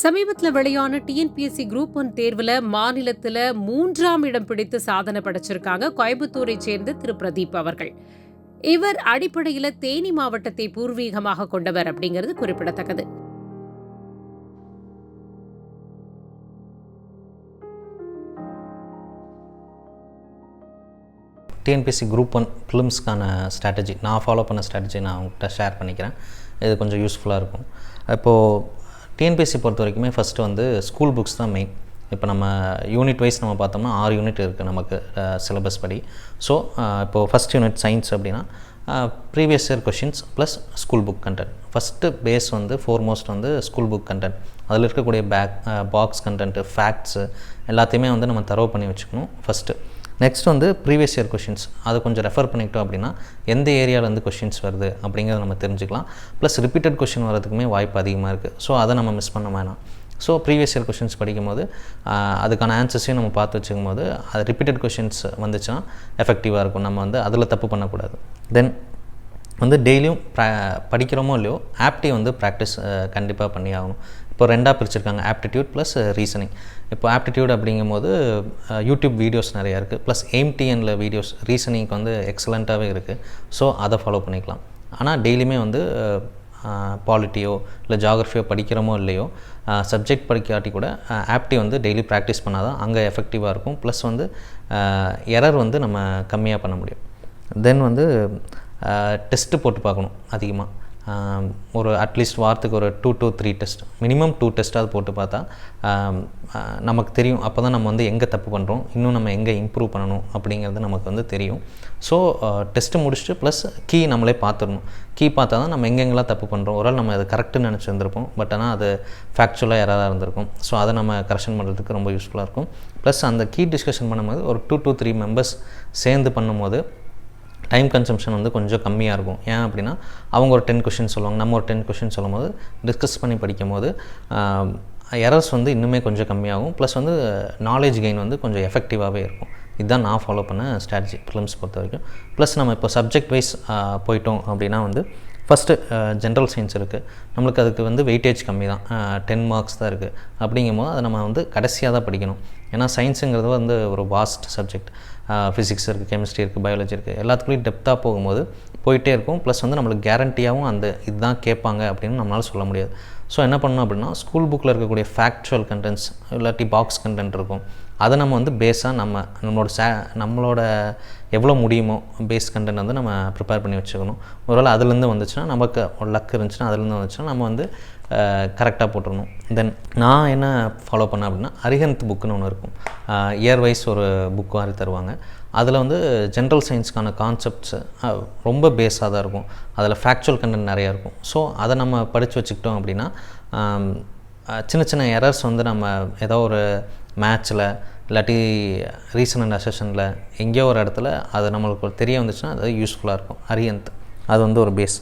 சமீபத்தில் வெளியான TNPSC group 1 தேர்வில் மாநிலத்தில் 3ஆம் இடம் பிடித்து சாதனை படைச்சிருக்காங்க கோயம்புத்தூரை சேர்ந்த திரு பிரதீப் அவர்கள். இவர் அடிப்படையில் தேனி மாவட்டத்தை பூர்வீகமாக கொண்டவர் அப்படிங்கிறது குறிப்பிடத்தக்கது. டிஎன்பிஎஸ்சி குரூப் 1 ஃபிலிம்ஸ்க்கான ஸ்ட்ராட்டஜி நான் ஃபாலோ பண்ண ஸ்ட்ராட்டஜி நான் உங்கள்கிட்ட ஷேர் பண்ணிக்கிறேன். இது கொஞ்சம் யூஸ்ஃபுல்லாக இருக்கும். இப்போது டிஎன்பிஎஸ்சி பொறுத்த வரைக்குமே ஃபஸ்ட்டு வந்து ஸ்கூல் புக்ஸ் தான் மெயின். இப்போ நம்ம யூனிட் வைஸ் நம்ம பார்த்தோம்னா 6 யூனிட் இருக்குது நமக்கு சிலபஸ் படி. ஸோ இப்போது ஃபஸ்ட் யூனிட் சயின்ஸ் அப்படின்னா previous year questions plus school book content. First base வந்து ஃபோர்மோஸ்ட் வந்து ஸ்கூல் புக் கண்டென்ட். அதில் இருக்கக்கூடிய பாக்ஸ் கண்டென்ட்டு ஃபேக்ட்ஸு எல்லாத்தையுமே வந்து நம்ம தரவு பண்ணி வச்சுக்கணும் ஃபஸ்ட்டு. நெக்ஸ்ட் வந்து ப்ரீவியஸ் இயர் கொஷின்ஸ் அதை கொஞ்சம் ரெஃபர் பண்ணிக்கிட்டோம் அப்படின்னா எந்த ஏரியாவிலேருந்து கொஷின்ஸ் வருது அப்படிங்கிறத நம்ம தெரிஞ்சுக்கலாம். ப்ளஸ் ரிப்பீட்டட் கொஷின் வரதுக்குமே வாய்ப்பு அதிகமாக இருக்குது. ஸோ அதை நம்ம மிஸ் பண்ண வேணாம். ஸோ ப்ரீவியஸ் இயர் கொஷின்ஸ் படிக்கும்போது அதுக்கான ஆன்சர்ஸையும் நம்ம பார்த்து வச்சுக்கும் போது அது ரிப்பீட்டட் கொஷின்ஸ் வந்துச்சுன்னா எஃபெக்டிவாக இருக்கும். நம்ம வந்து அதில் தப்பு பண்ணக்கூடாது. தென் வந்து டெய்லியும் படிக்கிறோமோ இல்லையோ ஆப்டி வந்து ப்ராக்டிஸ் கண்டிப்பாக பண்ணி ஆகணும். இப்போ 2ஆக பிரிச்சிருக்காங்க, ஆப்டிடியூட் ப்ளஸ் ரீசனிங். இப்போ ஆப்டிடியூட் அப்படிங்கும்போது யூடியூப் வீடியோஸ் நிறையா இருக்குது, ப்ளஸ் எய்ம்டிஎனில் வீடியோஸ் ரீசனிங்க்கு வந்து எக்ஸலண்ட்டாகவே இருக்குது. ஸோ அதை ஃபாலோ பண்ணிக்கலாம். ஆனால் டெய்லியுமே வந்து பாலிட்டியோ இல்லை ஜாகிரஃபியோ படிக்கிறோமோ இல்லையோ சப்ஜெக்ட் படிக்காட்டி கூட ஆப்டி வந்து டெய்லி ப்ராக்டிஸ் பண்ணால் தான் அங்கே எஃபெக்டிவாக இருக்கும். ப்ளஸ் வந்து எரர் வந்து நம்ம கம்மியாக பண்ண முடியும். தென் வந்து டெஸ்ட்டு போட்டு பார்க்கணும் அதிகமாக. ஒரு அட்லீஸ்ட் வாரத்துக்கு ஒரு 2 to 3 டெஸ்ட், மினிமம் 2 டெஸ்ட்டாவது போட்டு பார்த்தா நமக்கு தெரியும். அப்போ தான் நம்ம வந்து எங்கே தப்பு பண்ணுறோம், இன்னும் நம்ம எங்கே இம்ப்ரூவ் பண்ணணும் அப்படிங்கிறது நமக்கு வந்து தெரியும். ஸோ டெஸ்ட்டு முடிச்சுட்டு ப்ளஸ் கீ நம்மளே பார்த்துடணும். கீ பார்த்தா தான் நம்ம எங்கெங்கெல்லாம் தப்பு பண்ணுறோம். ஒரு நம்ம அது கரெக்டுன்னு நினச்சிருந்துருப்போம், பட் ஆனால் அது ஃபேக்சுவலாக யாராவது இருந்திருக்கும். ஸோ அதை நம்ம கரெக்ஷன் பண்ணுறதுக்கு ரொம்ப யூஸ்ஃபுல்லாக இருக்கும். ப்ளஸ் அந்த கீ டிஸ்கஷன் பண்ணும்போது ஒரு 2 to 3 மெம்பர்ஸ் சேர்ந்து பண்ணும்போது டைம் கன்சம்ஷன் வந்து கொஞ்சம் கம்மியாக இருக்கும். ஏன் அப்படின்னா அவங்க ஒரு 10 கொஷின் சொல்லுவாங்க, நம்ம ஒரு 10 கொஷின் சொல்லும் போது டிஸ்கஸ் பண்ணி படிக்கும் போது எரர்ஸ் வந்து இன்னுமே கொஞ்சம் கம்மியாகும். ப்ளஸ் வந்து நாலேஜ் கெயின் வந்து கொஞ்சம் எஃபெக்டிவாகவே இருக்கும். இதுதான் நான் ஃபாலோ பண்ண ஸ்ட்ராட்டஜி ஃபிலிம்ஸ் பொறுத்த வரைக்கும். ப்ளஸ் நம்ம இப்போ சப்ஜெக்ட் வைஸ் போயிட்டோம் அப்படின்னா வந்து ஃபஸ்ட்டு ஜென்ரல் சயின்ஸ் இருக்குது, நம்மளுக்கு அதுக்கு வந்து வெயிட்டேஜ் கம்மி தான், 10 மார்க்ஸ் தான் இருக்குது. அப்படிங்கும்போது அதை நம்ம வந்து கடைசியாக தான் படிக்கணும். ஏன்னா சயின்ஸுங்கிறது வந்து ஒரு வாஸ்ட் சப்ஜெக்ட். ஃபிசிக்ஸ் இருக்குது, கெமிஸ்ட்ரி இருக்குது, பயாலஜி இருக்குது, எல்லாத்துக்குள்ளேயும் டெப்த்தாக போகும்போது போயிட்டே இருக்கும். ப்ளஸ் வந்து நம்மளுக்கு கேரண்டியாகவும் அந்த இதுதான் கேட்பாங்க அப்படின்னு நம்மளால் சொல்ல முடியாது. ஸோ என்ன பண்ணணும் அப்படின்னா ஸ்கூல் புக்கில் இருக்கக்கூடிய ஃபேக்சுவல் கண்டென்ட்ஸ் இல்லாட்டி பாக்ஸ் கண்டென்ட் இருக்கும், அதை நம்ம வந்து பேஸாக நம்மளோட எவ்வளோ முடியுமோ பேஸ் கண்டென்ட் வந்து நம்ம ப்ரிப்பேர் பண்ணி வச்சுக்கணும். ஒருவேளை அதுலேருந்து வந்துச்சுன்னா நமக்கு ஒரு லக் இருந்துச்சுன்னா அதுலேருந்து வந்துச்சுன்னா நம்ம வந்து கரெக்டாக போட்டுடணும். தென் நான் என்ன ஃபாலோ பண்ணேன் அப்படின்னா அரிஹந்த் புக்குன்னு ஒன்று இருக்கும், இயர் வைஸ் ஒரு புக் மாதிரி தருவாங்க. அதில் வந்து ஜென்ரல் சயின்ஸ்க்கான கான்செப்ட்ஸு ரொம்ப பேஸாக தான் இருக்கும். அதில் ஃபேக்சுவல் கண்டென்ட் நிறையா இருக்கும். ஸோ அதை நம்ம படித்து வச்சுக்கிட்டோம் அப்படின்னா சின்ன சின்ன எரர்ஸ் வந்து நம்ம ஏதோ ஒரு மேட்ச்சில் இல்லாட்டி ரீசன் அண்ட் அசஷனில் எங்கேயோ ஒரு இடத்துல அது நம்மளுக்கு தெரிய வந்துச்சுன்னா அது யூஸ்ஃபுல்லாக இருக்கும். அரிஹந்த் அது வந்து ஒரு பேஸ்.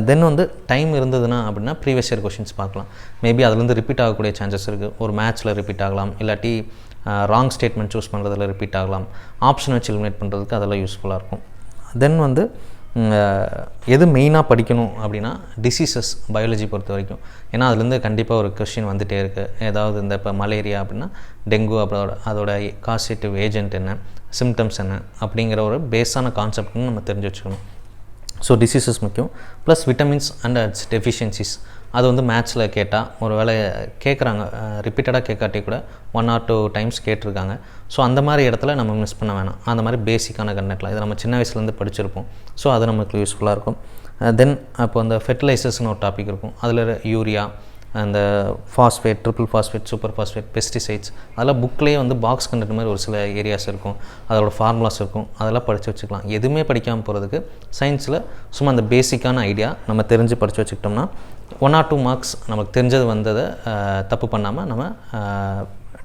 தென் வந்து டைம் இருந்ததுன்னா அப்படின்னா ப்ரீவியஸ் இயர் கொஷின்ஸ் பார்க்கலாம். மேபி அதுலேருந்து ரிப்பீட் ஆகக்கூடிய சான்சஸ் இருக்குது. ஒரு மேட்ச்சில் ரிப்பீட் ஆகலாம், இல்லாட்டி ராங் ஸ்டேட்மெண்ட் சூஸ் பண்ணுறதுல ரிப்பீட் ஆகலாம். ஆப்ஷன் வச்சு எலிமினேட் பண்ணுறதுக்கு அதெல்லாம் யூஸ்ஃபுல்லாக இருக்கும். தென் வந்து எது மெயினாக படிக்கணும் அப்படின்னா டிசீசஸ் பயாலஜி பொறுத்த வரைக்கும். ஏன்னா அதுலேருந்து கண்டிப்பாக ஒரு கொஷின் வந்துகிட்டே இருக்குது. ஏதாவது இந்த இப்போ மலேரியா அப்படின்னா டெங்கு, அப்புறம் அதோட காசேட்டிவ் ஏஜென்ட் என்ன, சிம்டம்ஸ் என்ன அப்படிங்கிற ஒரு பேஸான கான்செப்ட்னு நம்ம தெரிஞ்சு வச்சுக்கணும். ஸோ டிசீசஸ் முக்கியம். Plus vitamins and it's deficiencies அது வந்து மேட்ச்சில் கேட்டால் ஒரு வேளை கேட்குறாங்க, ரிப்பீட்டடாக கேட்காட்டி கூட 1 or 2 டைம்ஸ் கேட்டிருக்காங்க. ஸோ அந்த மாதிரி இடத்துல நம்ம மிஸ் பண்ண வேணாம். அந்த மாதிரி பேசிக்கான கண்டென்ட்லாம் இது நம்ம சின்ன வயசுலேருந்து படிச்சிருப்போம். ஸோ அது நமக்கு யூஸ்ஃபுல்லாக இருக்கும். தென் அப்போ அந்த ஃபெர்டிலைசர்ஸ்னு ஒரு டாபிக் இருக்கும். அதில் யூரியா, அந்த phosphate, triple phosphate, super phosphate, pesticides, அதெல்லாம் புக்லேயே வந்து பாக்ஸ் கண்டென்ட் மாதிரி ஒரு சில ஏரியாஸ் இருக்கும், அதோட ஃபார்முலாஸ் இருக்கும், அதெல்லாம் படித்து வச்சுக்கலாம். எதுவுமே படிக்காமல் போகிறதுக்கு சயின்ஸில் சும்மா அந்த பேசிக்கான ஐடியா நம்ம தெரிஞ்சு படித்து வச்சுக்கிட்டோம்னா 1 or 2 மார்க்ஸ் நமக்கு தெரிஞ்சது வந்ததை தப்பு பண்ணாமல் நம்ம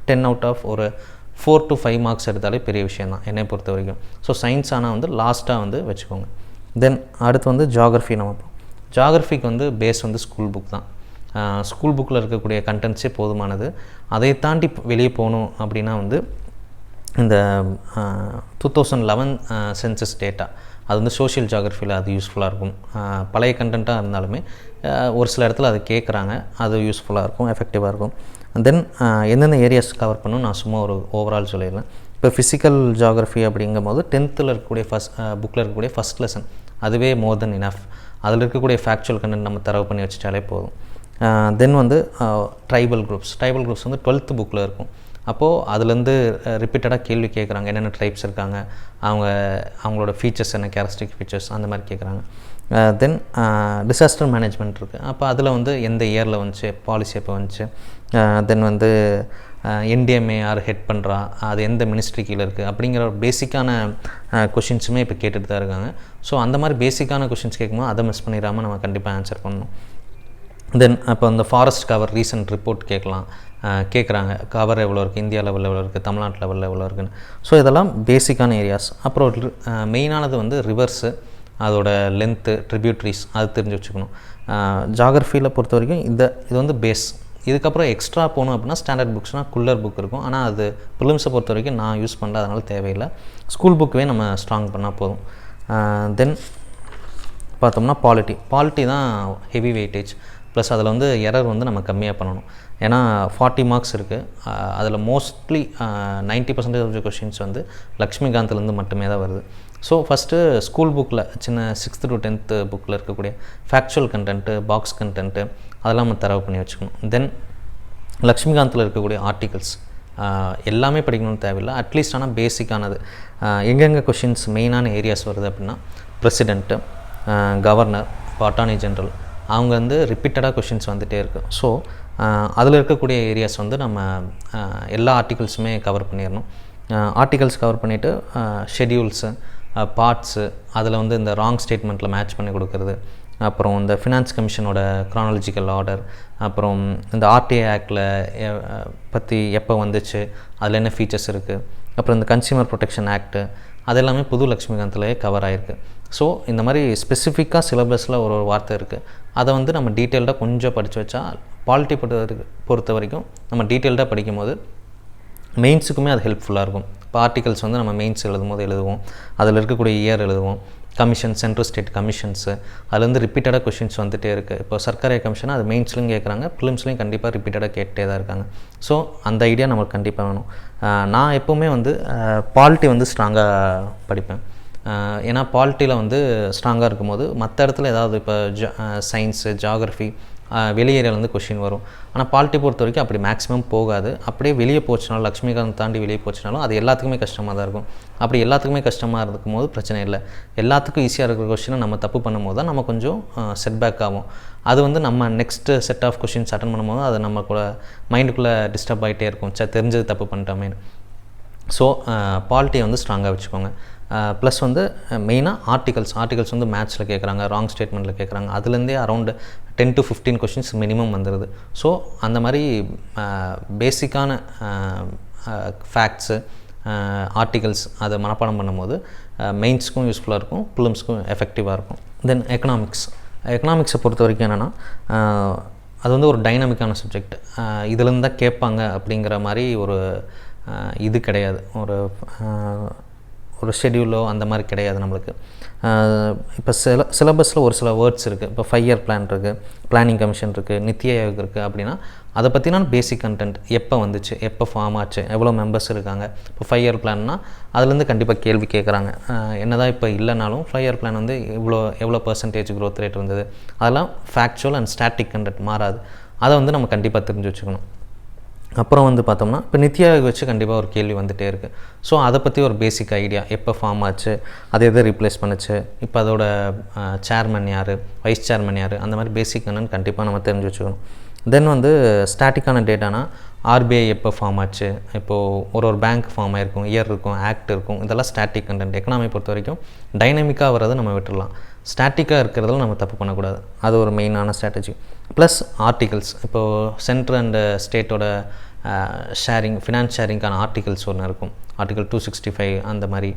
10 out of ஒரு 4 to 5 மார்க்ஸ் எடுத்தாலே பெரிய விஷயம் தான் என்னை பொறுத்த வரைக்கும். ஸோ சயின்ஸ் ஆனால் வந்து லாஸ்ட்டாக வந்து வச்சுக்கோங்க. தென் அடுத்து வந்து ஜாகிரஃபி. நம்ம ஜாகிரஃபிக்கு வந்து பேஸ் வந்து ஸ்கூல் புக் தான். ஸ்கூல் புக்கில் இருக்கக்கூடிய கண்டென்ட்ஸே போதுமானது. அதை தாண்டி வெளியே போகணும் அப்படின்னா வந்து இந்த 2011 சென்சஸ் டேட்டா அது வந்து சோஷியல் ஜியாகிரஃபியில் அது யூஸ்ஃபுல்லாக இருக்கும். பழைய கண்டென்ட்டாக இருந்தாலுமே ஒரு சில இடத்துல அது கேட்குறாங்க, அது யூஸ்ஃபுல்லாக இருக்கும், எஃபெக்டிவாக இருக்கும். தென் எந்தெந்த ஏரியாஸ் கவர் பண்ணணும் நான் சும்மா ஒரு ஓவரால் சொல்லிடுறேன். இப்போ ஃபிசிக்கல் ஜியாகிரஃபி அப்படிங்கும் போது 10th இருக்கக்கூடிய புக்கில் இருக்கக்கூடிய ஃபஸ்ட் லெசன் அதுவே மோர் தென் இனஃப். அதில் இருக்கக்கூடிய ஃபேக்சுவல் கண்டென்ட் நம்ம தரவு பண்ணி வச்சுட்டாலே போதும். தென் வந்து ட்ரைபல் குரூப்ஸ் வந்து 12th புக்கில் இருக்கும். அப்போது அதுலேருந்து ரிப்பீட்டடாக கேள்வி கேட்குறாங்க, என்னென்ன ட்ரைப்ஸ் இருக்காங்க, அவங்களோட ஃபீச்சர்ஸ் என்ன, கேரக்டரிஸ்டிக் ஃபீச்சர்ஸ் அந்த மாதிரி கேட்குறாங்க. தென் டிசாஸ்டர் மேனேஜ்மெண்ட் இருக்குது. அப்போ அதில் வந்து எந்த இயரில் வந்துச்சு, பாலிசி எப்போ வந்துச்சு, தென் வந்து என்டிஎம்ஏ யார் ஹெட் பண்ணுறா, அது எந்த மினிஸ்ட்ரி கீழே இருக்குது அப்படிங்கிற ஒரு பேசிக்கான கொஷின்ஸுமே இப்போ கேட்டுட்டு தான் இருக்காங்க. ஸோ அந்த மாதிரி பேசிக்கான கொஷின்ஸ் கேட்கும்போது அதை மிஸ் பண்ணிடாமல் நம்ம கண்டிப்பாக ஆன்சர் பண்ணணும். தென் அப்போ அந்த ஃபாரஸ்ட் கவர் ரீசன்ட் ரிப்போர்ட் கேட்குறாங்க, கவர் எவ்வளோ இருக்குது, இந்தியா லெவலில் எவ்வளோ இருக்குது, தமிழ்நாட்டு லெவலில் எவ்வளோ இருக்குன்னு. ஸோ இதெல்லாம் பேசிக்கான ஏரியாஸ். அப்புறம் மெயினானது வந்து ரிவர்ஸு, அதோட லென்த்து, ட்ரிபியூட்ரிஸ் அது தெரிஞ்சு வச்சுக்கணும். ஜியாகிரஃபியில் பொறுத்த வரைக்கும் இது வந்து பேஸ். இதுக்கப்புறம் எக்ஸ்ட்ரா போகணும் அப்படின்னா ஸ்டாண்டர்ட் புக்ஸ்னால் குல்லர் புக் இருக்கும். ஆனால் அது ப்ரிலிம்ஸை பொறுத்த வரைக்கும் நான் யூஸ் பண்ணல, அதனால் தேவையில்லை. ஸ்கூல் புக்கவே நம்ம ஸ்ட்ராங் பண்ணால் போதும். தென் பார்த்தோம்னா பாலிட்டி தான் ஹெவி வெயிட்டேஜ். ப்ளஸ் அதில் வந்து எரர் வந்து நம்ம கம்மியாக பண்ணணும். ஏன்னா 40 மார்க்ஸ் இருக்குது. அதில் மோஸ்ட்லி 90% ஆஃப் கொஷின்ஸ் வந்து லக்ஷ்மிகாந்த்லேருந்து மட்டுமே தான் வருது. ஸோ ஃபஸ்ட்டு ஸ்கூல் புக்கில் சின்ன 6th to 10th புக்கில் இருக்கக்கூடிய ஃபேக்சுவல் கண்டென்ட்டு, பாக்ஸ் கண்டென்ட்டு அதெல்லாம் நம்ம தரவு பண்ணி வச்சுக்கணும். தென் லக்ஷ்மிகாந்தில் இருக்கக்கூடிய ஆர்டிகல்ஸ் எல்லாமே படிக்கணும்னு தேவையில்லை, அட்லீஸ்ட் ஆனால் பேசிக்கானது எங்கெங்கே கொஷின்ஸ் மெயினான ஏரியாஸ் வருது அப்படின்னா பிரசிடெண்ட்டு, கவர்னர், அட்டார்னி ஜென்ரல் அவங்க வந்து ரிப்பீட்டடாக கொஷின்ஸ் வந்துகிட்டே இருக்குது. ஸோ அதில் இருக்கக்கூடிய ஏரியாஸ் வந்து நம்ம எல்லா ஆர்டிகல்ஸுமே கவர் பண்ணிடணும். ஆர்டிகல்ஸ் கவர் பண்ணிவிட்டு ஷெட்யூல்ஸு, பார்ட்ஸு அதில் வந்து இந்த ராங் ஸ்டேட்மெண்ட்டில் மேட்ச் பண்ணி கொடுக்குறது, அப்புறம் இந்த ஃபினான்ஸ் கமிஷனோட க்ரானாலஜிக்கல் ஆர்டர், அப்புறம் இந்த ஆர்டிஐ ஆக்டில் பற்றி எப்போ வந்துச்சு, அதில் என்ன ஃபீச்சர்ஸ் இருக்குது, அப்புறம் இந்த கன்சியூமர் ப்ரொடெக்ஷன் ஆக்ட்டு அது எல்லாமே புது லக்ஷ்மிகாந்திலே கவர் ஆகிருக்கு. ஸோ இந்த மாதிரி ஸ்பெசிஃபிக்காக சிலபஸில் ஒரு வார்த்தை இருக்குது, அதை வந்து நம்ம டீட்டெயில்டாக கொஞ்சம் படித்து வச்சா பாலிட்டி பொறுத்த வரைக்கும் நம்ம டீட்டெயில்டாக படிக்கும் போது மெயின்ஸுக்குமே அது ஹெல்ப்ஃபுல்லாக இருக்கும். இப்போ ஆர்டிகல்ஸ் வந்து நம்ம மெயின்ஸ் எழுதுவோம், அதில் இருக்கக்கூடிய இயர் எழுதுவோம், கமிஷன், சென்ட்ரல் ஸ்டேட் கமிஷன்ஸு அதுலேருந்து ரிப்பீட்டடாக கொஷின்ஸ் வந்துகிட்டே இருக்குது. இப்போ சர்க்காரிய கமிஷன் அது மெயின்ஸ்லையும் கேட்குறாங்க, ப்ரிலிம்ஸ்லையும் கண்டிப்பாக ரிப்பீட்டடாக கேட்டே தான் இருக்காங்க. ஸோ அந்த ஐடியா நம்மளுக்கு கண்டிப்பாக வேணும். நான் எப்போவுமே வந்து பாலிட்டி வந்து ஸ்ட்ராங்காக படிப்பேன். ஏன்னா பாலிட்டியில் வந்து ஸ்ட்ராங்காக இருக்கும்போது மற்ற இடத்துல ஏதாவது இப்போ சயின்ஸு, ஜியாகிரஃபி வெளி ஏரியாவிலேருந்து கொஷின் வரும். ஆனால் பாலிட்டி பொறுத்த வரைக்கும் அப்படி மேக்ஸிமம் போகாது. அப்படியே வெளியே போச்சுனாலும், லக்ஷ்மிகாந்த் தாண்டி வெளியே போச்சுனாலும் அது எல்லாத்துக்குமே கஷ்டமாக தான் இருக்கும். அப்படி எல்லாத்துக்குமே கஷ்டமாக இருக்கும் போது பிரச்சனை இல்லை. எல்லாத்துக்கும் ஈஸியாக இருக்கிற கொஷினை நம்ம தப்பு பண்ணும்போது தான் நம்ம கொஞ்சம் செட்பேக் ஆகும். அது வந்து நம்ம next set of questions attend பண்ணும்போது அது நம்ம கூட மைண்டுக்குள்ளே டிஸ்டர்ப் ஆகிட்டே இருக்கும், தெரிஞ்சது தப்பு பண்ணிட்டோமே. ஸோ பாலிட்டியை வந்து ஸ்ட்ராங்காக வச்சுக்கோங்க. ப்ளஸ் வந்து மெயினாக ஆர்டிகல்ஸ் வந்து மேத்ஸில் கேட்குறாங்க, ராங் ஸ்டேட்மெண்ட்டில் கேட்குறாங்க, அதுலேருந்தே அரௌண்டு 10 to 15 கொஷின்ஸ் மினிமம் வந்துடுது. ஸோ அந்த மாதிரி பேசிக்கான ஃபேக்ட்ஸு, ஆர்டிகல்ஸ் அதை மனப்பாடம் பண்ணும்போது மெயின்ஸ்க்கும் யூஸ்ஃபுல்லாக இருக்கும், ப்ரிலிம்ஸ்க்கும் எஃபெக்டிவாக இருக்கும். தென் எக்கனாமிக்ஸை பொறுத்த வரைக்கும் என்னென்னா அது வந்து ஒரு டைனமிக்கான சப்ஜெக்ட். இதுலேருந்து தான் கேட்பாங்க அப்படிங்கிற மாதிரி ஒரு இது கிடையாது, ஒரு ஷெட்யூலோ அந்த மாதிரி கிடையாது நம்மளுக்கு. இப்போ சிலபஸில் ஒரு சில வேர்ட்ஸ் இருக்குது. இப்போ 5 year பிளான் இருக்குது, பிளானிங் கமிஷன் இருக்குது, நித்தி ஆயோக் இருக்குது. அப்படின்னா அதை பற்றினா பேசிக் கண்டென்ட் எப்போ வந்துச்சு, எப்போ ஃபார்ம் ஆச்சு, எவ்வளோ மெம்பர்ஸ் இருக்காங்க. இப்போ 5 year பிளான்னா அதுலேருந்து கண்டிப்பாக கேள்வி கேட்குறாங்க. என்னதான் இப்போ இல்லைனாலும் 5 year பிளான் வந்து எவ்வளோ % க்ரோத் ரேட் இருந்தது, அதெல்லாம் ஃபேக்சுவல் அண்ட் ஸ்டாட்டிக் கண்டென்ட் மாறாது. அதை வந்து நம்ம கண்டிப்பாக தெரிஞ்சு வச்சுக்கணும். அப்புறம் வந்து பார்த்தோம்னா இப்போ நித்தி ஆயோக் வச்சு கண்டிப்பாக ஒரு கேள்வி வந்துகிட்டே இருக்குது. ஸோ அதை பற்றி ஒரு பேசிக் ஐடியா, எப்போ ஃபார்ம் ஆச்சு, அதை எதை ரீப்ளேஸ் பண்ணுச்சு, இப்போ அதோட சேர்மன் யார், வைஸ் சேர்மன் யார், அந்த மாதிரி பேசிக் என்னன்னு கண்டிப்பாக நம்ம தெரிஞ்சு வச்சுக்கணும். தென் வந்து ஸ்டாட்டிக்கான டேட்டானா ஆர்பிஐ எப்போ ஃபார்ம் ஆச்சு, இப்போது ஒரு பேங்க் ஃபார்ம் ஆகிருக்கும், இயர் இருக்கும், ஆக்ட் இருக்கும், இதெல்லாம் ஸ்டாட்டிக் கண்டென்ட். எக்கனாமி பொறுத்த வரைக்கும் டைனமிக்காக வரதை நம்ம விட்டுடலாம், ஸ்டாட்டிக்காக இருக்கிறதுல நம்ம தப்பு பண்ணக்கூடாது. அது ஒரு மெயினான ஸ்ட்ராட்டஜி. ப்ளஸ் ஆர்டிகல்ஸ், இப்போது சென்ட்ரல் அண்ட் ஸ்டேட்டோட ஃபினான்ஸ் ஷேரிங்கான ஆர்டிகல்ஸ் ஒன்று இருக்கும், ஆர்டிகல் 265 அந்த மாதிரி.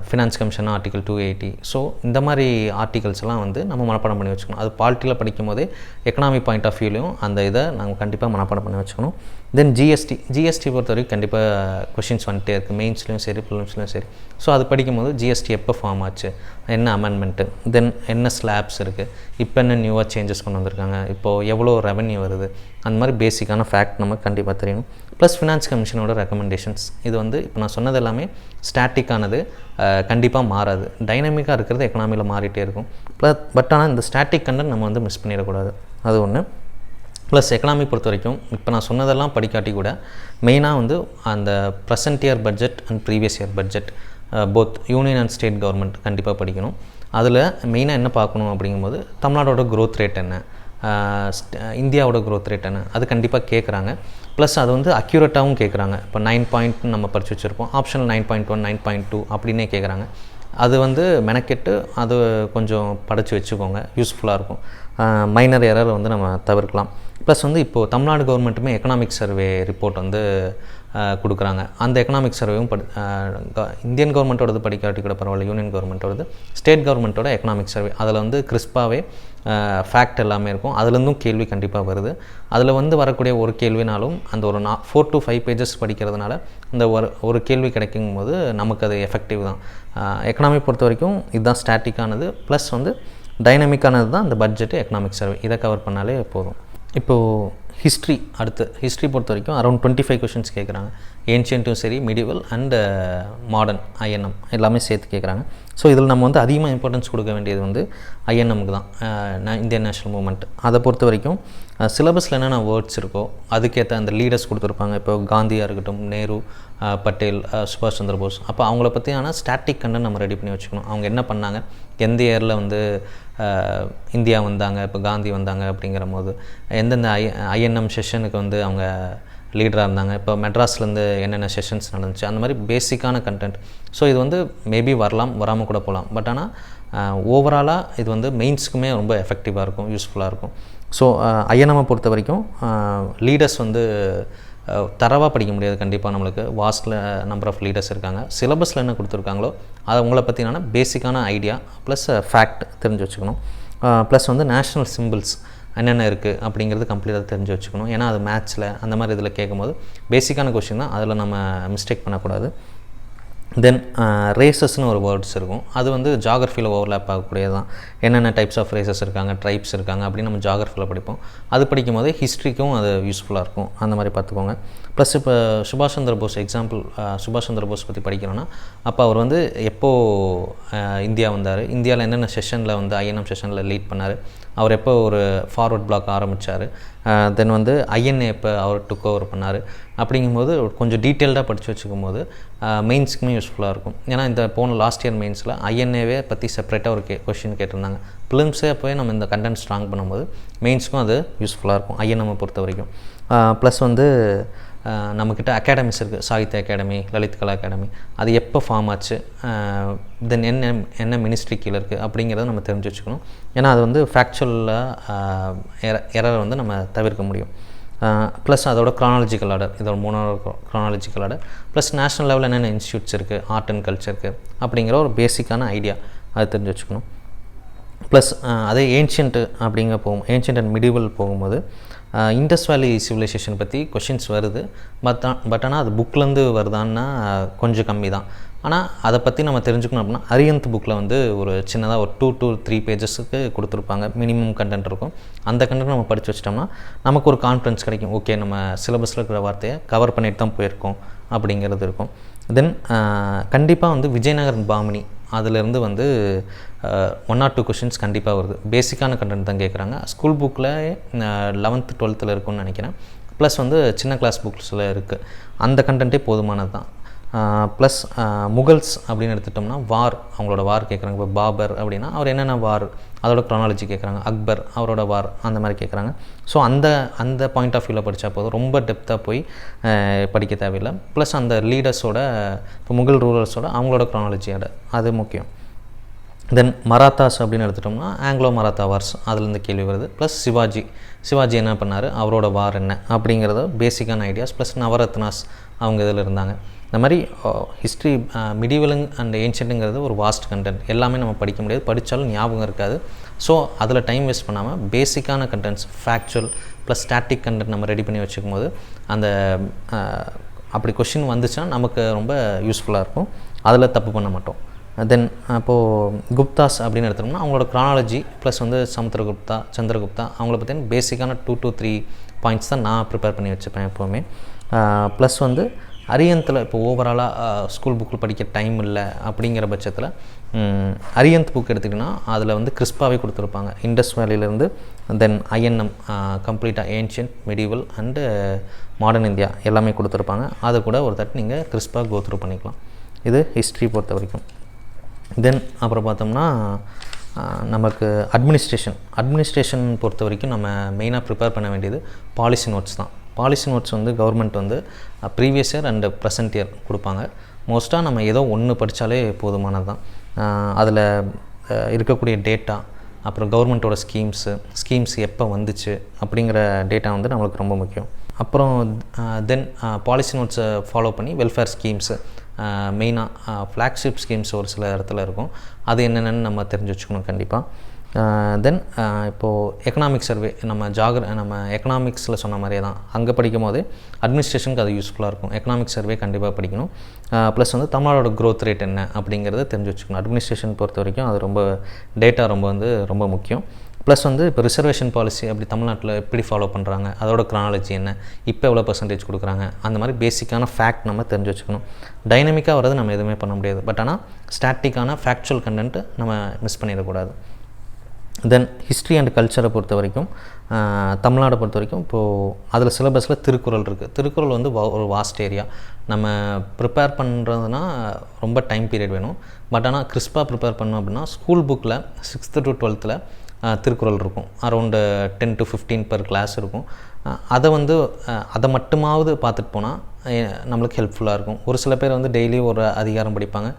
Finance commission article 280. ஸோ இந்த மாதிரி ஆர்டிகல்ஸ் எல்லாம் வந்து நம்ம மனப்பாடம் பண்ணி வச்சுக்கணும். அது பாலிட்டியில் படிக்கும் போதே எக்கனாமிக் பாயிண்ட் ஆஃப் வியூலையும் அந்த இதை நாங்கள் கண்டிப்பாக மனப்பாடம் பண்ணி வச்சுக்கணும். தென் ஜிஎஸ்டி பொறுத்த வரைக்கும் கண்டிப்பாக கொஷின்ஸ் வந்துட்டே இருக்குது, மெயின்ஸ்லையும் சரி ப்ரிலிம்ஸ்லையும் சரி. ஸோ அது படிக்கும்போது ஜிஎஸ்டி எப்போ ஃபார்ம் ஆச்சு, என்ன அமெண்ட்மெண்ட்டு, தென் என்ன ஸ்லாப்ஸ் இருக்குது, இப்போ என்ன நியூவாக சேஞ்சஸ் கொண்டு வந்திருக்காங்க, இப்போது எவ்வளோ ரெவன்யூ வருது, அந்த மாதிரி பேசிக்கான ஃபேக்ட் நமக்கு கண்டிப்பாக தெரியணும். ப்ளஸ் ஃபினான்ஸ் கமிஷனோட ரெக்கமெண்டேஷன்ஸ், இது வந்து இப்போ நான் சொன்னது எல்லாமே ஸ்டாட்டிக்கானது, கண்டிப்பாக மாறாது. டைனமிக்காக இருக்கிறது எக்கனாமியில் மாறிட்டே இருக்கும். பட் ஆனால் இந்த ஸ்டாட்டிக் கண்டென்ட் நம்ம வந்து மிஸ் பண்ணிடக்கூடாது, அது ஒன்று. ப்ளஸ் எக்கனாமி பொறுத்த வரைக்கும் இப்போ நான் சொன்னதெல்லாம் படிக்காட்டி கூட மெயினாக வந்து அந்த present year budget and previous year budget both union and state government கண்டிப்பாக படிக்கணும். அதில் மெயினாக என்ன பார்க்கணும் அப்படிங்கும்போது தமிழ்நாடோட க்ரோத் ரேட் என்ன, இந்தியாவோட க்ரோத் ரேட் என்ன, அது கண்டிப்பாக கேட்குறாங்க. ப்ளஸ் அது வந்து அக்யூரேட்டாகவும் கேட்குறாங்க. இப்போ 9 பாயிண்ட் நம்ம படித்து வச்சுருப்போம், ஆப்ஷனல் 9.1 9.2 அப்படின்னே கேட்குறாங்க. அது வந்து மெனக்கெட்டு அது கொஞ்சம் படித்து வச்சுக்கோங்க, யூஸ்ஃபுல்லாக இருக்கும். மைனர் எரர் வந்து நம்ம தவிர்க்கலாம். ப்ளஸ் வந்து இப்போது தமிழ்நாடு கவர்மெண்ட்டுமே எக்கனாமிக் சர்வே ரிப்போர்ட் வந்து கொடுக்குறாங்க. அந்த எக்கனாமிக் சர்வேவும் இந்தியன் கவர்மெண்ட்டோடது படிக்காட்டி கூட பரவாயில்ல, யூனியன் கவர்மெண்ட்டோடது, ஸ்டேட் கவர்மெண்ட்டோட எக்கனாமிக் சர்வே, அதில் வந்து கிறிஸ்பாகவே ஃபேக்ட் எல்லாமே இருக்கும். அதுலேருந்தும் கேள்வி கண்டிப்பாக வருது. அதில் வந்து வரக்கூடிய ஒரு கேள்வினாலும் அந்த ஒரு 4 to 5 பேஜஸ் படிக்கிறதுனால இந்த ஒரு கேள்வி கிடைக்கும் போது நமக்கு அது எஃபெக்டிவ் தான். எக்கனாமி பொறுத்த வரைக்கும் இதுதான் ஸ்டாட்டிக்கானது. ப்ளஸ் வந்து டைனமிக்கானது தான் இந்த பட்ஜெட்டு, எக்கனாமிக் சர்வே, இதை கவர் பண்ணாலே போதும். இப்போது ஹிஸ்ட்ரி பொறுத்த வரைக்கும் அரௌண்ட் 25 கொஷின்ஸ் கேட்குறாங்க. ஏன்ஷியன்ட்டும் சரி, மிடிவல் அண்ட் மாடர்ன் ஐஎன்எம் எல்லாமே சேர்த்து கேட்குறாங்க. ஸோ இதில் நம்ம வந்து அதிகமாக இம்பார்ட்டன்ஸ் கொடுக்க வேண்டியது வந்து ஐஎன்எம்க்கு தான், இந்தியன் நேஷனல் மூவ்மெண்ட். அதை பொறுத்த வரைக்கும் சிலபஸில் என்னென்ன வேர்ட்ஸ் இருக்கோ அதுக்கேற்ற அந்த லீடர்ஸ் கொடுத்துருப்பாங்க. இப்போ காந்தியாக இருக்கட்டும், நேரு, பட்டேல், சுபாஷ் சந்திர போஸ், அப்போ அவங்கள பற்றியான ஸ்டாட்டிக் கண்டென்ட் நம்ம ரெடி பண்ணி வச்சுக்கணும். அவங்க என்ன பண்ணாங்க, எந்த இயரில் வந்து இந்தியா வந்தாங்க, இப்போ காந்தி வந்தாங்க அப்படிங்கிற போது எந்தெந்த ஐஎன்எம் செஷனுக்கு வந்து அவங்க லீடராக இருந்தாங்க, இப்போ மெட்ராஸ்லேருந்து என்னென்ன செஷன்ஸ் நடந்துச்சு, அந்த மாதிரி பேசிக்கான கண்டென்ட். ஸோ இது வந்து மேபி வரலாம், வராமல் கூட போகலாம். பட் ஆனால் ஓவராலாக இது வந்து மெயின்ஸுக்குமே ரொம்ப எஃபெக்டிவாக இருக்கும், யூஸ்ஃபுல்லாக இருக்கும். ஸோ ஐஎன்எம்மை பொறுத்த வரைக்கும் லீடர்ஸ் வந்து தரவாக படிக்க முடியாது. கண்டிப்பாக நம்மளுக்கு வாஸ்டில் நம்பர் ஆஃப் லீடர்ஸ் இருக்காங்க. சிலபஸில் என்ன கொடுத்துருக்காங்களோ அது உங்களை பற்றின பேசிக்கான ஐடியா ப்ளஸ் ஃபேக்ட் தெரிஞ்சு வச்சுக்கணும். ப்ளஸ் வந்து நேஷ்னல் சிம்பிள்ஸ் என்னென்ன இருக்குது அப்படிங்கிறது கம்ப்ளீட்டாக தெரிஞ்சு வச்சுக்கணும். ஏன்னா அது மேட்ச்சில் அந்த மாதிரி இதில் கேட்கும்போது பேசிக்கான கொஷின் தான், அதில் நம்ம மிஸ்டேக் பண்ணக்கூடாது. தென் ரேசஸ்னு ஒரு வேர்ட்ஸ் இருக்கும், அது வந்து ஜாகிரஃபியில் ஓவர்லேப் ஆகக்கூடியது தான். என்னென்ன டைப்ஸ் ஆஃப் ரேசஸ் இருக்காங்க, ட்ரைப்ஸ் இருக்காங்க அப்படின்னு நம்ம ஜாகிரஃபியில் படிப்போம். அது படிக்கும் போது ஹிஸ்ட்ரிக்கும் அது யூஸ்ஃபுல்லாக இருக்கும், அந்த மாதிரி பார்த்துக்கோங்க. ப்ளஸ் இப்போ சுபாஷ் சந்திர போஸ் எக்ஸாம்பிள், சுபாஷ் சந்திர போஸ் பற்றி படிக்கிறோன்னா அப்போ அவர் வந்து எப்போது இந்தியா வந்தார், இந்தியாவில் என்னென்ன செஷனில் வந்து ஐஎன்எம் செஷனில் லீட் பண்ணார், அவர் எப்போ ஒரு ஃபார்வர்ட் பிளாக் ஆரம்பித்தார், தென் வந்து ஐஎன்ஏ எப்போ அவர் டுக் ஓவர் பண்ணார், அப்படிங்கும்போது கொஞ்சம் டீட்டெயில்டாக படித்து வச்சுக்கும் போது மெயின்ஸுக்குமே யூஸ்ஃபுல்லாக இருக்கும். ஏன்னா இந்த போன லாஸ்ட் இயர் மெயின்ஸில் ஐஎன்ஏவே பற்றி செப்பரேட்டாக ஒரு கொஷின் கேட்டிருந்தாங்க. ப்ரிலிம்ஸே அப்போயே நம்ம இந்த கண்டென்ட் ஸ்ட்ராங் பண்ணும்போது மெயின்ஸுக்கும் அது யூஸ்ஃபுல்லாக இருக்கும் ஐஎன்எம்மை பொறுத்த வரைக்கும். ப்ளஸ் வந்து நம்மக்கிட்ட அகாடமிஸ் இருக்குது, சாகித்ய அகாடமி, லலித் கலா அகாடமி, அது எப்போ ஃபார்ம் ஆச்சு, தென் என்ன மினிஸ்ட்ரி கீழே இருக்குது அப்படிங்கிறத நம்ம தெரிஞ்சு வச்சுக்கணும். ஏன்னா அது வந்து ஃபேக்சுவலாக எரரை வந்து நம்ம தவிர்க்க முடியும். ப்ளஸ் அதோட க்ரானாலஜிக்கல் ஆர்டர், இதோட 3வது க்ரானாலஜிக்கல் ஆர்டர், ப்ளஸ் நேஷ்னல் லெவலில் என்னென்ன இன்ஸ்டியூட்ஸ் இருக்குது, ஆர்ட் அண்ட் கல்ச்சருக்கு அப்படிங்கிற ஒரு பேசிக்கான ஐடியா அதை தெரிஞ்சு வச்சுக்கணும். ப்ளஸ் அதே ஏன்ஷியன்ட் ஏன்ஷியன்ட் அண்ட் மிடிவல் போகும்போது இண்டஸ் வேலி சிவிலைசேஷன் பற்றி கொஷின்ஸ் வருது. பட் ஆனால் அது புக்லேருந்து வருதான்னா கொஞ்சம் கம்மி தான். ஆனால் அதை பற்றி நம்ம தெரிஞ்சுக்கணும் அப்படின்னா அரியந்த் புக்கில் வந்து ஒரு சின்னதாக ஒரு 2 to 3 பேஜஸுக்கு கொடுத்துருப்பாங்க, மினிமம் கண்டென்ட் இருக்கும். அந்த கண்டென்ட் நம்ம படித்து வச்சிட்டோம்னா நமக்கு ஒரு கான்ஃபிடன்ஸ் கிடைக்கும், ஓகே நம்ம சிலபஸில் இருக்கிற வார்த்தையை கவர் பண்ணிட்டு தான் போயிருக்கோம் அப்படிங்கிறது இருக்கும். தென் கண்டிப்பாக வந்து விஜயநகரன் பாமினி அதிலேருந்து வந்து 1 or 2 கொஷின்ஸ் கண்டிப்பாக வருது. பேசிக்கான கண்டென்ட் தான் கேட்குறாங்க. ஸ்கூல் புக்கில் 11th 12th இருக்குன்னு நினைக்கிறேன். ப்ளஸ் வந்து சின்ன கிளாஸ் புக்ஸில் இருக்குது. அந்த கண்டென்ட்டே போதுமானது தான். ப்ளஸ் முகல்ஸ் அப்படின்னு எடுத்துட்டோம்னா அவங்களோட வார் கேட்குறாங்க. இப்போ பாபர் அப்படின்னா அவர் என்னென்ன வார், அதோட க்ரானாலஜி கேட்குறாங்க. அக்பர் அவரோட வார் அந்த மாதிரி கேட்குறாங்க. ஸோ அந்த பாயிண்ட் ஆஃப் வியூவில் படித்தா போதும், ரொம்ப டெப்த்தாக போய் படிக்க தேவையில்லை. ப்ளஸ் அந்த லீடர்ஸோட, இப்போ முகல் ரூலர்ஸோட அவங்களோட க்ரானாலஜியோட அது முக்கியம். தென் மராத்தாஸ் அப்படின்னு எடுத்துட்டோம்னா ஆங்கிலோ மராத்தா வார்ஸ், அதுலேருந்து கேள்வி வருது. ப்ளஸ் சிவாஜி என்ன பண்ணார், அவரோட வார் என்ன அப்படிங்கிறத பேசிக்கான ஐடியாஸ். ப்ளஸ் நவரத்னாஸ் அவங்க இதில் இருந்தாங்க. இந்த மாதிரி ஹிஸ்ட்ரி மிடிவல் அண்ட் ஏன்ஷியன்ட்டுங்கிறது ஒரு வாஸ்ட் கண்டென்ட், எல்லாமே நம்ம படிக்க முடியாது, படித்தாலும் ஞாபகம் இருக்காது. ஸோ அதில் டைம் வேஸ்ட் பண்ணாமல் பேசிக்கான contents, factual plus static content நம்ம ரெடி பண்ணி வச்சுக்கும் போது அந்த அப்படி கொஷின் வந்துச்சுன்னா நமக்கு ரொம்ப யூஸ்ஃபுல்லாக இருக்கும், அதில் தப்பு பண்ண மாட்டோம். தென் அப்போது குப்தாஸ் அப்படின்னு எடுத்தோம்னா அவங்களோட க்ரானாலஜி ப்ளஸ் வந்து சமுத்திரகுப்தா, சந்திரகுப்தா, அவங்கள பற்றின பேசிக்கான 2 to 3 பாயிண்ட்ஸ் தான் நான் ப்ரிப்பேர் பண்ணி வச்சுப்பேன் எப்போவுமே. ப்ளஸ் வந்து அரியந்தில் இப்போ ஓவராலாக ஸ்கூல் புக்கில் படிக்க டைம் இல்லை அப்படிங்கிற பட்சத்தில் அரியந்த் புக் எடுத்துக்கிட்டிங்கன்னா அதில் வந்து கிறிஸ்பாகவே கொடுத்துருப்பாங்க. இண்டஸ் வேலியிலேருந்து தென் ஐஎன்எம் கம்ப்ளீட்டாக ancient, medieval and modern India எல்லாமே கொடுத்துருப்பாங்க. அதை கூட ஒரு தட்டு நீங்கள் கிறிஸ்பாக கோத்ரூ பண்ணிக்கலாம். இது ஹிஸ்ட்ரி பொறுத்த வரைக்கும். தென் அப்புறம் பார்த்தோம்னா நமக்கு அட்மினிஸ்ட்ரேஷன் பொறுத்த வரைக்கும் நம்ம மெயினாக ப்ரிப்பேர் பண்ண வேண்டியது பாலிசி நோட்ஸ் தான். பாலிசி நோட்ஸ் வந்து கவர்மெண்ட் வந்து previous year and present year கொடுப்பாங்க. மோஸ்ட்டாக நம்ம ஏதோ ஒன்று படித்தாலே போதுமானது தான். அதில் இருக்கக்கூடிய டேட்டா, அப்புறம் கவர்மெண்ட்டோட ஸ்கீம்ஸ் எப்போ வந்துச்சு அப்படிங்கிற டேட்டா வந்து நம்மளுக்கு ரொம்ப முக்கியம். அப்புறம் தென் பாலிசி நோட்ஸை ஃபாலோ பண்ணி வெல்ஃபேர் ஸ்கீம்ஸு, மெயினாக ஃப்ளாக்ஷிப் ஸ்கீம்ஸ் ஒரு சில இடத்துல இருக்கும், அது என்னென்னு நம்ம தெரிஞ்சு வச்சுக்கணும் கண்டிப்பாக. தென் இப்போது எக்கனாமிக் சர்வே, நம்ம எக்கனாமிக்ஸில் சொன்ன மாதிரியே தான், அங்கே படிக்கும் போது அட்மினிஸ்ட்ரேஷனுக்கு அது யூஸ்ஃபுல்லாக இருக்கும். எக்கனாமிக் சர்வே கண்டிப்பாக படிக்கணும். ப்ளஸ் வந்து தமிழோட க்ரோத் ரேட் என்ன அப்படிங்கிறத தெரிஞ்சு வச்சுக்கணும். அட்மினிஸ்ட்ரேஷன் பொறுத்த வரைக்கும் அது டேட்டா ரொம்ப முக்கியம். ப்ளஸ் வந்து இப்போ ரிசர்வேஷன் பாலிசி அப்படி தமிழ்நாட்டில் எப்படி ஃபாலோ பண்ணுறாங்க, அதோட க்ரானாலஜி என்ன, இப்போ எவ்வளோ பர்சன்டேஜ் கொடுக்குறாங்க, அந்த மாதிரி பேசிக்கான ஃபேக்ட் நம்ம தெரிஞ்சு வச்சுக்கணும். டைனமிக்காக வர்றது நம்ம எதுவுமே பண்ண முடியாது, பட் ஆனால் ஸ்டாட்டிக்கான ஃபேக்சுவல் கண்டென்ட்டு நம்ம மிஸ் பண்ணிடக்கூடாது. தென் ஹிஸ்ட்ரி அண்ட் கல்ச்சரை பொறுத்த வரைக்கும் தமிழ்நாடை பொறுத்த வரைக்கும் இப்போது அதில் சிலபஸில் திருக்குறள் இருக்குது. திருக்குறள் வந்து ஒரு வாஸ்ட் ஏரியா. நம்ம ப்ரிப்பேர் பண்ணுறதுனா ரொம்ப டைம் பீரியட் வேணும். பட் ஆனால் கிறிஸ்பாக ப்ரிப்பேர் பண்ணோம் அப்படின்னா ஸ்கூல் புக்கில் 6th to 12th திருக்குறள் இருக்கும். அரௌண்டு 10 to 15 per கிளாஸ் இருக்கும். அதை மட்டுமாவது பார்த்துட்டு போனால் நம்மளுக்கு ஹெல்ப்ஃபுல்லாக இருக்கும். ஒரு சில பேர் வந்து டெய்லி ஒரு அதிகாரம் படிப்பாங்க,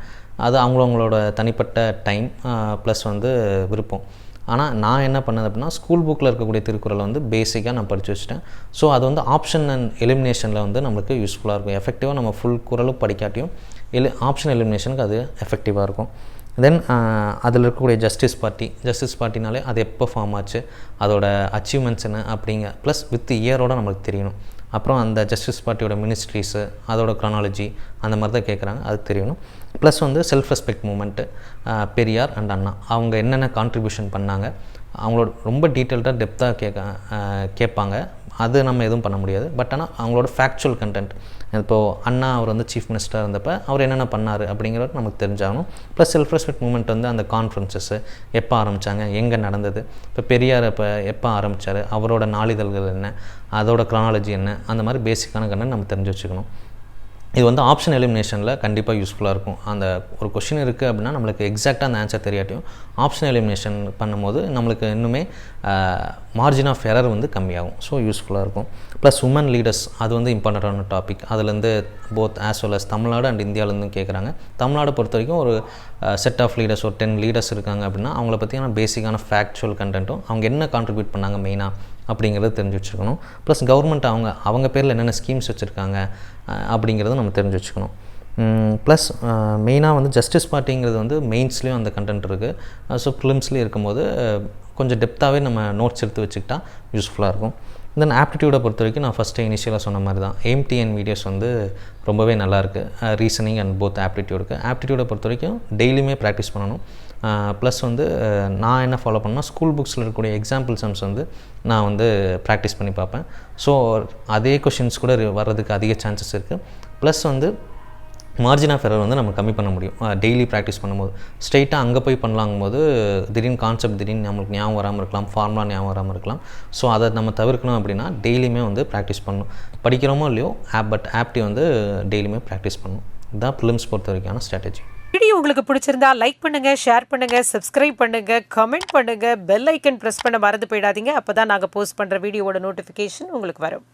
அது அவங்களோட தனிப்பட்ட டைம் ப்ளஸ் வந்து விருப்பம். ஆனால் நான் என்ன பண்ணது அப்படின்னா ஸ்கூல் புக்கில் இருக்கக்கூடிய திருக்குறளை வந்து பேசிக்காக நான் படித்து வச்சுட்டேன். ஸோ அது வந்து ஆப்ஷன் அண்ட் எலிமினேஷனில் வந்து நம்மளுக்கு யூஸ்ஃபுல்லாக இருக்கும். எஃபெக்டிவாக நம்ம ஃபுல் குறளும் படிக்காட்டியும் ஆப்ஷன் எலிமினேஷனுக்கு அது எஃபெக்டிவாக இருக்கும். தென் அதில் இருக்கக்கூடிய ஜஸ்டிஸ் பார்ட்டினாலே அது எப்போ ஃபார்ம் ஆச்சு, அதோட அச்சீவ்மெண்ட்ஸ் என்ன அப்படிங்க ப்ளஸ் வித் இயரோட நம்மளுக்கு தெரியணும். அப்புறம் அந்த ஜஸ்டிஸ் பார்ட்டியோட மினிஸ்ட்ரிஸு, அதோட க்ரானாலஜி அந்த மாதிரி தான் கேட்குறாங்க, அது தெரியணும். ப்ளஸ் வந்து self respect movement, Periyar and Anna அவங்க என்னென்ன கான்ட்ரிபியூஷன் பண்ணாங்க, அவங்களோட ரொம்ப டீட்டெயில்டாக டெப்த்தாக கேட்பாங்க. அது நம்ம எதுவும் பண்ண முடியாது. பட் ஆனால் அவங்களோட ஃபேக்சுவல் கண்டென்ட், இப்போது அண்ணா அவர் வந்து சீஃப் மினிஸ்டராக இருந்தப்போ அவர் என்னென்ன பண்ணார் அப்படிங்கிறது நமக்கு தெரிஞ்சாகணும். ப்ளஸ் செல்ஃப் ரெஸ்பெக்ட் மூமெண்ட் வந்து அந்த கான்ஃபரன்சஸ்ஸு எப்போ ஆரம்பித்தாங்க, எங்கே நடந்தது, இப்போ பெரியார் எப்போ ஆரம்பித்தார், அவரோட நாளிதழ்கள் என்ன, அதோட க்ரானாலஜி என்ன, அந்த மாதிரி பேசிக்கான கண்டென்ட் நம்ம தெரிஞ்சு வச்சுக்கணும். இது வந்து ஆப்ஷன் எலிமினேஷனில் கண்டிப்பாக யூஸ்ஃபுல்லாக இருக்கும். அந்த ஒரு கொஷின் இருக்குது அப்படின்னா நம்மளுக்கு எக்ஸாக்டாக அந்த ஆன்சர் தெரியாட்டியும் ஆப்ஷன் எலிமினேஷன் பண்ணும்போது நம்மளுக்கு இன்னுமே மார்ஜின் ஆஃப் எரர் வந்து கம்மியாகும். ஸோ யூஸ்ஃபுல்லாக இருக்கும். ப்ளஸ் உமன் லீடர்ஸ், அது வந்து இம்பார்ட்டண்ட்டான டாபிக். அதுலேருந்து both as well as Tamil Nadu and இந்தியாவிலேருந்து கேட்குறாங்க. தமிழ்நாடு பொறுத்த வரைக்கும் ஒரு செட் ஆஃப் லீடர்ஸ், ஒரு 10 லீடர்ஸ் இருக்காங்க அப்படின்னா அவங்கள பற்றியான பேசிக்கான ஃபேக்சுவல் கண்டென்ட்டும் அவங்க என்ன கான்ட்ரிபியூட் பண்ணாங்க மெயினாக அப்படிங்கிறது தெரிஞ்சு வச்சுக்கணும். ப்ளஸ் கவர்மெண்ட் அவங்க பேரில் என்னென்ன ஸ்கீம்ஸ் வச்சுருக்காங்க அப்படிங்கிறத நம்ம தெரிஞ்சு வச்சுக்கணும். ப்ளஸ் மெயினாக வந்து ஜஸ்டிஸ் பார்ட்டிங்கிறது வந்து மெயின்ஸ்லேயும் அந்த கண்டென்ட் இருக்குது. ஸோ ப்ரிலிம்ஸ்லேயும் இருக்கும்போது கொஞ்சம் டெப்த்தாகவே நம்ம நோட்ஸ் எடுத்து வச்சுக்கிட்டால் யூஸ்ஃபுல்லாக இருக்கும். தென் ஆப்டிடியூடை பொறுத்த வரைக்கும் நான் ஃபஸ்ட்டு இனிஷியலாக சொன்ன மாதிரி தான், AMTN வீடியோஸ் வந்து ரொம்பவே நல்லாயிருக்கு. ரீசனிங் அண்ட் போத் ஆப்டிடியூடை பொறுத்த வரைக்கும் டெய்லியுமே ப்ராக்டிஸ் பண்ணணும். ப்ளஸ் வந்து நான் என்ன ஃபாலோ பண்ணேன்னா ஸ்கூல் புக்ஸில் இருக்கக்கூடிய எக்ஸாம்பிள் சம்ஸ் வந்து நான் வந்து ப்ராக்டிஸ் பண்ணி பார்ப்பேன். ஸோ அதே கொஷின்ஸ் கூட வர்றதுக்கு அதிக சான்சஸ் இருக்குது. ப்ளஸ் வந்து மார்ஜின் ஆஃப் எரர் வந்து நம்ம கம்மி பண்ண முடியும் டெய்லி ப்ராக்டிஸ் பண்ணும்போது. ஸ்ட்ரெயிட்டாக அங்கே போய் பண்ணலாங்கும்போது திடீர்னு கான்செப்ட் நம்மளுக்கு ஞாபகம் வராமல் இருக்கலாம், ஃபார்முலா ஞாபகம் வராமல் இருக்கலாம். ஸோ அதை நம்ம தவிர்க்கணும் அப்படின்னா டெய்லியுமே வந்து ப்ராக்டிஸ் பண்ணணும். படிக்கிறோமோ இல்லையோ பட் ஆப்டி வந்து டெய்லியுமே ப்ராக்டிஸ் பண்ணணும். இதுதான் ப்ரிலிம்ஸ் பொறுத்த வரைக்கான ஸ்ட்ராட்டஜி. வீடியோ உங்களுக்கு பிடிச்சிருந்தா லைக் பண்ணுங்க, ஷேர் பண்ணுங்க, சப்ஸ்கிரைப் பண்ணுங்க, கமெண்ட் பண்ணுங்க, பெல் ஐக்கன் பிரஸ் பண்ண மறந்து போயிடாதீங்க. அப்பதான் நாங்கள் போஸ்ட் பண்ற வீடியோவோட நோட்டிஃபிகேஷன் உங்களுக்கு வரும்.